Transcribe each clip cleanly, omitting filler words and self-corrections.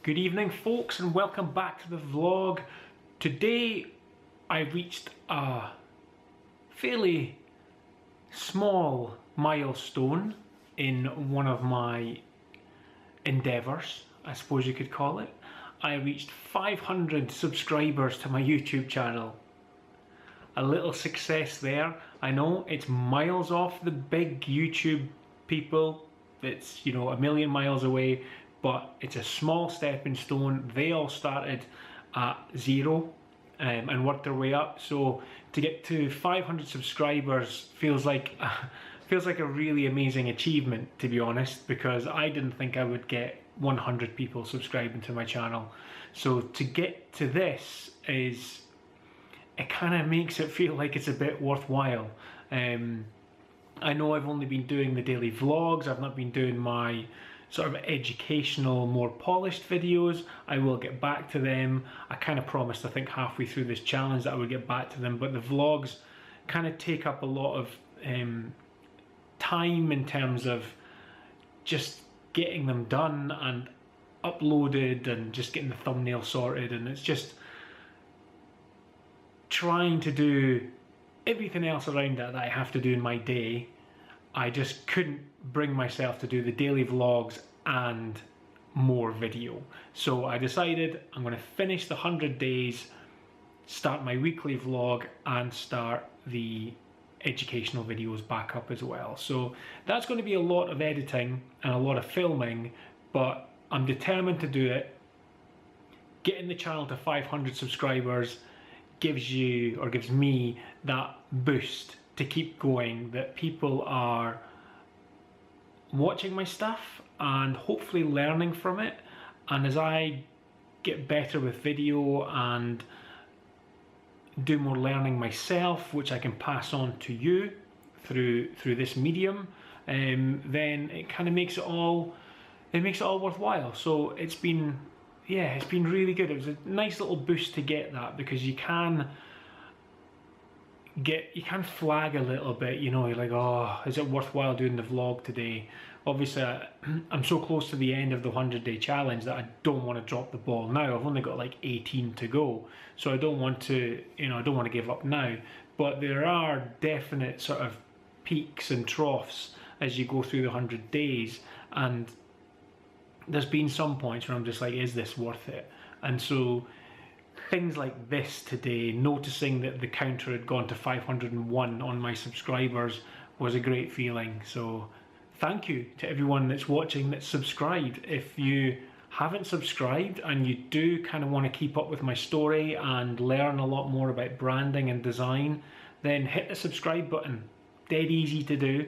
Good evening folks, and welcome back to the vlog. Today I reached a fairly small milestone in one of my endeavours, I suppose you could call it. I reached 500 subscribers to my YouTube channel. A little success there. I know it's miles off the big YouTube people. It's, a million miles away, but it's a small stepping stone. They all started at 0 and worked their way up. So to get to 500 subscribers feels like a really amazing achievement, to be honest, because I didn't think I would get 100 people subscribing to my channel. So to get to this it kind of makes it feel like it's a bit worthwhile. I know I've only been doing the daily vlogs. I've not been doing my sort of educational, more polished videos. I will get back to them. I kind of promised, I think, halfway through this challenge that I would get back to them, but the vlogs kind of take up a lot of time in terms of just getting them done and uploaded and just getting the thumbnail sorted, and it's just trying to do everything else around that I have to do in my day. I just couldn't bring myself to do the daily vlogs and more video. So I decided I'm going to finish the 100 days, start my weekly vlog, and start the educational videos back up as well. So that's going to be a lot of editing and a lot of filming, but I'm determined to do it. Getting the channel to 500 subscribers gives me that boost to keep going, that people are watching my stuff and hopefully learning from it. And as I get better with video and do more learning myself, which I can pass on to you through this medium, then it kind of makes it all worthwhile. So it's been really good. It was a nice little boost to get that, because you can flag a little bit, you're like, oh, is it worthwhile doing the vlog today? Obviously I'm so close to the end of the 100-day challenge that I don't want to drop the ball now. I've only got like 18 to go, so I don't want to give up now. But there are definite sort of peaks and troughs as you go through the 100 days, and there's been some points where I'm just like, is this worth it? And so things like this today, noticing that the counter had gone to 501 on my subscribers, was a great feeling. So thank you to everyone that's watching that's subscribed. If you haven't subscribed and you do kind of want to keep up with my story and learn a lot more about branding and design, then hit the subscribe button. Dead easy to do.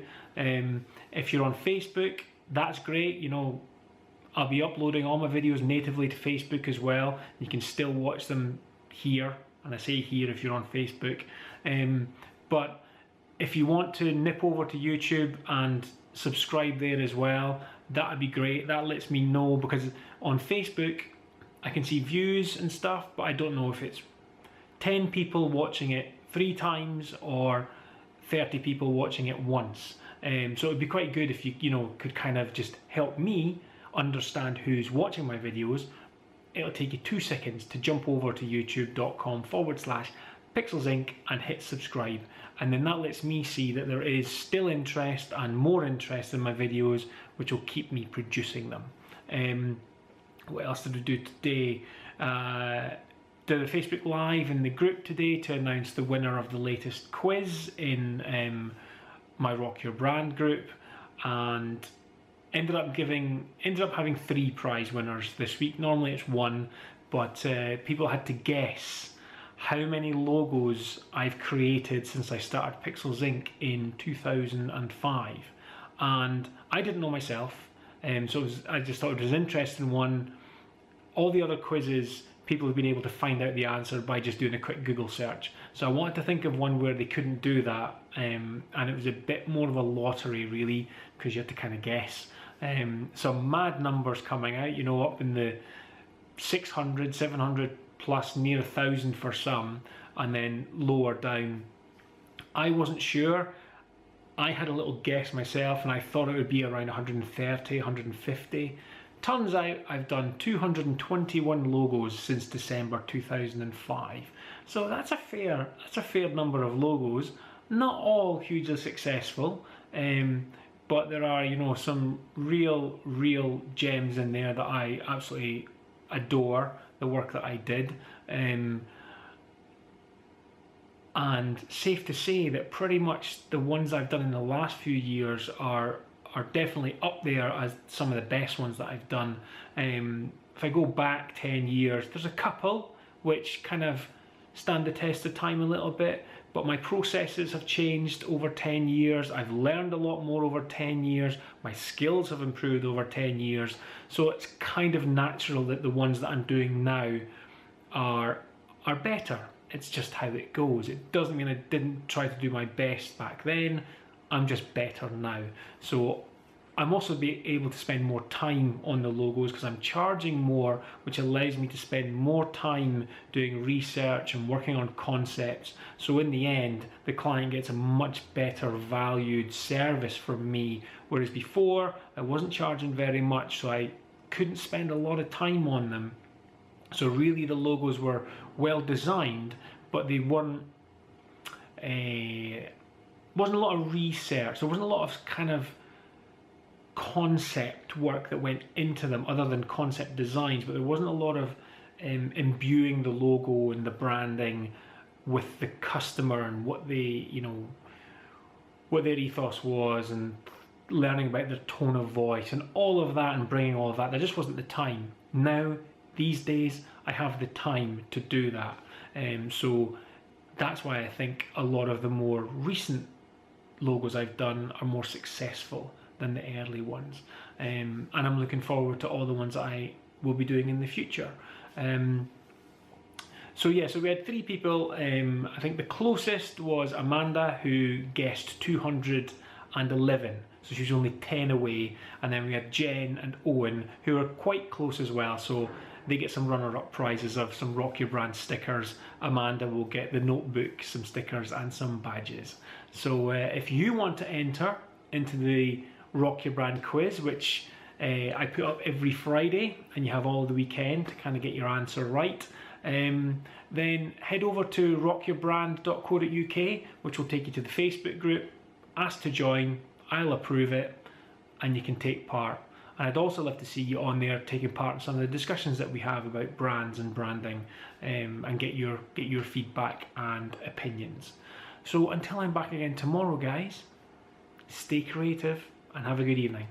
If you're on Facebook, that's great. I'll be uploading all my videos natively to Facebook as well. You can still watch them here, and I say here if you're on Facebook. But if you want to nip over to YouTube and subscribe there as well, that would be great. That lets me know, because on Facebook I can see views and stuff, but I don't know if it's 10 people watching it 3 times or 30 people watching it once. So it would be quite good if you could kind of just help me understand who's watching my videos. It'll take you 2 seconds to jump over to youtube.com/pixelsinc and hit subscribe, and then that lets me see that there is still interest and more interest in my videos, which will keep me producing them. What else did we do today? Did a Facebook Live in the group today to announce the winner of the latest quiz in my Rock Your Brand group, and ended up having 3 prize winners this week. Normally it's 1, but people had to guess how many logos I've created since I started Pixels Inc. in 2005, and I didn't know myself, so I just thought it was an interesting one. All the other quizzes, people have been able to find out the answer by just doing a quick Google search. So I wanted to think of one where they couldn't do that, and it was a bit more of a lottery really, because you had to kind of guess. Some mad numbers coming out, up in the 600, 700 plus, near 1,000 for some, and then lower down. I wasn't sure. I had a little guess myself, and I thought it would be around 130, 150. Turns out I've done 221 logos since December 2005. So that's a fair number of logos. Not all hugely successful, but there are, you know, some real gems in there that I absolutely adore the work that I did. And safe to say that pretty much the ones I've done in the last few years are definitely up there as some of the best ones that I've done. If I go back 10 years, there's a couple which kind of stand the test of time a little bit, but my processes have changed over 10 years. I've learned a lot more over 10 years. My skills have improved over 10 years. So it's kind of natural that the ones that I'm doing now are better. It's just how it goes. It doesn't mean I didn't try to do my best back then. I'm just better now. So I'm also be able to spend more time on the logos because I'm charging more, which allows me to spend more time doing research and working on concepts. So in the end, the client gets a much better valued service from me. Whereas before, I wasn't charging very much, so I couldn't spend a lot of time on them. So really the logos were well designed, but they weren't, wasn't a lot of research. There wasn't a lot of kind of concept work that went into them other than concept designs, but there wasn't a lot of imbuing the logo and the branding with the customer and what they, you know, what their ethos was, and learning about their tone of voice and all of that, and bringing all of that. There just wasn't the time. Now, these days, I have the time to do that. So that's why I think a lot of the more recent logos I've done are more successful than the early ones. And I'm looking forward to all the ones that I will be doing in the future. So yeah, so we had 3 people. I think the closest was Amanda, who guessed 211. So she was only 10 away. And then we had Jen and Owen, who are quite close as well. So they get some runner-up prizes of some Rock Your Brand stickers. Amanda will get the notebook, some stickers and some badges. So if you want to enter into the Rock Your Brand quiz, which I put up every Friday, and you have all the weekend to kind of get your answer right, then head over to rockyourbrand.co.uk, which will take you to the Facebook group. Ask to join, I'll approve it, and you can take part. And I'd also love to see you on there taking part in some of the discussions that we have about brands and branding, and get your feedback and opinions. So until I'm back again tomorrow, guys, stay creative and have a good evening.